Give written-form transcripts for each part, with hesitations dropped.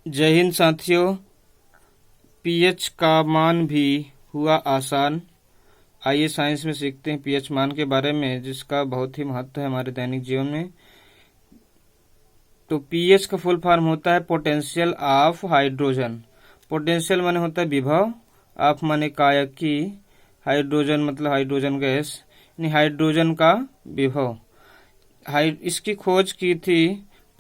जय हिंद साथियों। पीएच का मान भी हुआ आसान। आइए साइंस में सीखते हैं पीएच मान के बारे में, जिसका बहुत ही महत्व है हमारे दैनिक जीवन में। तो पीएच का फुल फॉर्म होता है पोटेंशियल ऑफ हाइड्रोजन। पोटेंशियल माने होता है विभव, ऑफ माने कायकी, हाइड्रोजन मतलब हाइड्रोजन गैस, यानी हाइड्रोजन का विभव। इसकी खोज की थी,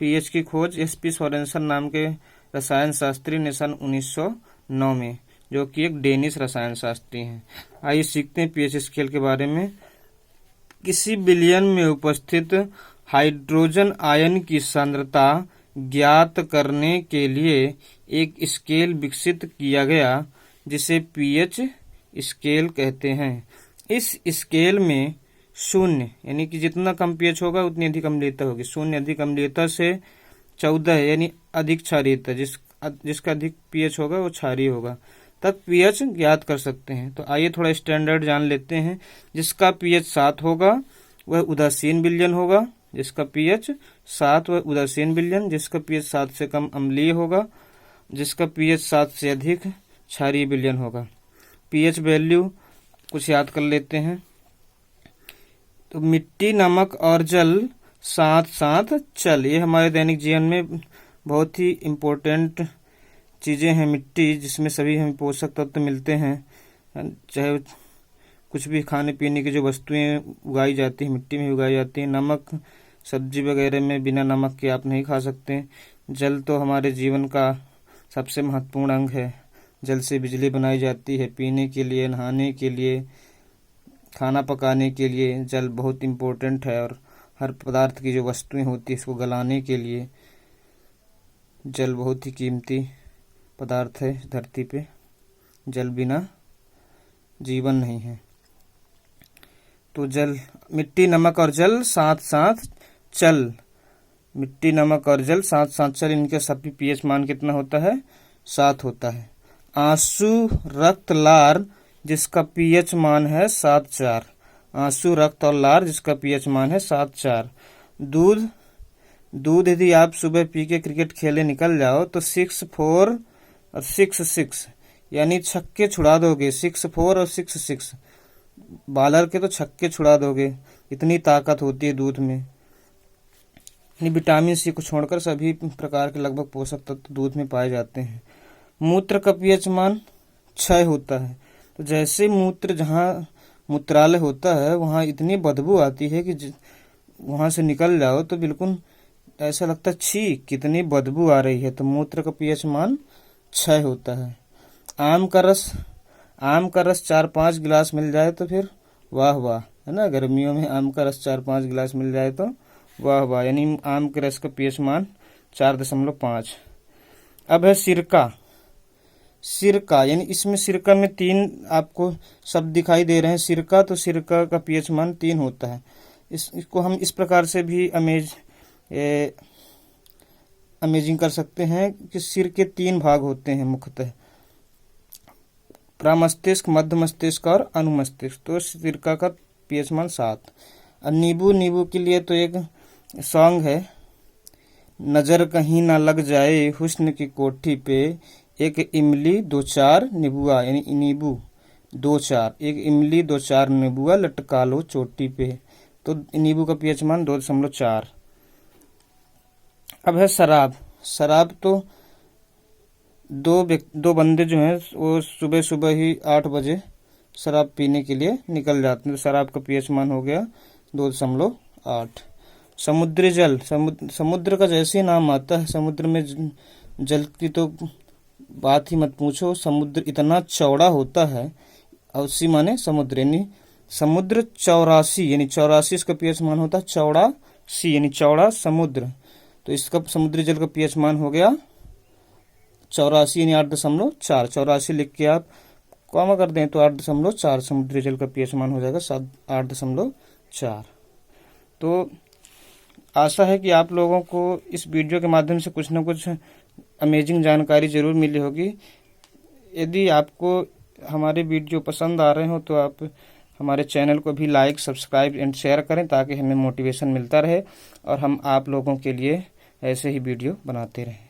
पीएच की खोज एसपी सोरेनसन नाम के रसायन शास्त्री ने सन 1909 में, जो कि एक डेनिश रसायन शास्त्री हैं। आइए सीखते हैं पीएच स्केल के बारे में। किसी विलयन में उपस्थित हाइड्रोजन आयन की सांद्रता ज्ञात करने के लिए एक स्केल विकसित किया गया, जिसे पीएच स्केल कहते हैं। इस स्केल में शून्य यानी कि जितना कम पीएच होगा उतनी अधिक अम्लीयता होगी। शून्य अधिक अम्लीयता से 14 यानी अधिक क्षारीयता, जिसका अधिक पीएच होगा वो क्षारीय होगा, तब पीएच ज्ञात कर सकते हैं। तो आइए थोड़ा स्टैंडर्ड जान लेते हैं। जिसका पीएच 7 होगा वह उदासीन विलयन होगा। जिसका पीएच 7 वह उदासीन विलयन। जिसका पीएच 7 से कम अम्लीय होगा। जिसका पीएच 7 से अधिक क्षारीय विलयन होगा। पीएच वैल्यू कुछ याद कर लेते हैं। तो मिट्टी, नमक और जल साथ साथ चल, ये हमारे दैनिक जीवन में बहुत ही इम्पोर्टेंट चीज़ें हैं। मिट्टी, जिसमें सभी हमें पोषक तत्व मिलते हैं, चाहे कुछ भी खाने पीने की जो वस्तुएं उगाई जाती हैं मिट्टी में उगाई जाती हैं। नमक, सब्जी वगैरह में बिना नमक के आप नहीं खा सकते। जल तो हमारे जीवन का सबसे महत्वपूर्ण अंग है। जल से बिजली बनाई जाती है, पीने के लिए, नहाने के लिए, खाना पकाने के लिए जल बहुत इम्पोर्टेंट है। और हर पदार्थ की जो वस्तुएं होती है इसको गलाने के लिए जल बहुत ही कीमती पदार्थ है धरती पे। जल बिना जीवन नहीं है। तो जल, मिट्टी, नमक और जल साथ साथ चल, मिट्टी, नमक और जल साथ साथ चल, इनके सभी पीएच मान कितना होता है? 7 होता है। आंसू, रक्त, लार, जिसका पीएच मान है 7.4। आंसू, रक्त और लार जिसका पीएच मान है 7.4। दूध यदि आप सुबह पी के क्रिकेट खेले निकल जाओ तो 6-4 और 6-6 यानी छक्के छुड़ा दोगे। 6-4 और 6-6 बॉलर के तो छक्के छुड़ा दोगे, इतनी ताकत होती है दूध में। विटामिन सी को छोड़कर सभी प्रकार के लगभग पोषक तत्व दूध में पाए जाते हैं। मूत्र का पीएच मान 6 होता है। तो जैसे मूत्र, जहाँ मूत्रालय होता है वहाँ इतनी बदबू आती है कि वहाँ से निकल जाओ तो बिल्कुल ऐसा लगता है छी कितनी बदबू आ रही है। तो मूत्र का पीएच मान 6 होता है। आम का रस 4-5 गिलास मिल जाए तो फिर वाह वाह, है ना। गर्मियों में आम का रस 4-5 गिलास मिल जाए तो वाह वाह, यानी आम के रस का पीएच मान 4.5। अब है सिरका, यानी इसमें सिरका में 3 आपको शब्द दिखाई दे रहे हैं। सिरका, तो सिरका का पीएच मान 3 होता है। इसको हम इस प्रकार से भी अमेजिंग कर सकते हैं कि सिर के 3 भाग होते हैं मुख्यतः, प्रमस्तिष्क, मध्य मस्तिष्क और अनुमस्तिष्क। तो सिरका का पीएच मान 7। और नींबू के लिए तो एक सॉन्ग है, नजर कहीं ना लग जाए हुस्न की कोठी पे, एक इमली 2-4 नींबुआ, यानी नींबू 2-4, एक इमली 2-4 नींबुआ लटका लो चोटी पे। तो नींबू का पीएच मान 2.4। अब है शराब तो दो बंदे जो हैं वो सुबह सुबह ही 8 बजे शराब पीने के लिए निकल जाते हैं। तो शराब का पीएच मान हो गया 2.8। समुद्री जल, समुद्र का जैसे ही नाम आता है, समुद्र में जल की तो बात ही मत पूछो। समुद्र इतना चौड़ा होता है, और उसी माने समुद्र, यानी समुद्र 84, यानी 84 इसका पीएच मान होता है। चौड़ा सी यानी चौड़ा समुद्र, तो इसका समुद्री जल का पीएच मान हो गया 84 यानी 8.4। 84 लिख के आप कॉमा कर दें तो 8.4 समुद्री जल का पीएच मान हो जाएगा 8.4। तो आशा है कि आप लोगों को इस वीडियो के माध्यम से कुछ न कुछ अमेजिंग जानकारी जरूर मिली होगी। यदि आपको हमारे वीडियो पसंद आ रहे हो तो आप हमारे चैनल को भी लाइक, सब्सक्राइब एंड शेयर करें, ताकि हमें मोटिवेशन मिलता रहे और हम आप लोगों के लिए ऐसे ही वीडियो बनाते रहें।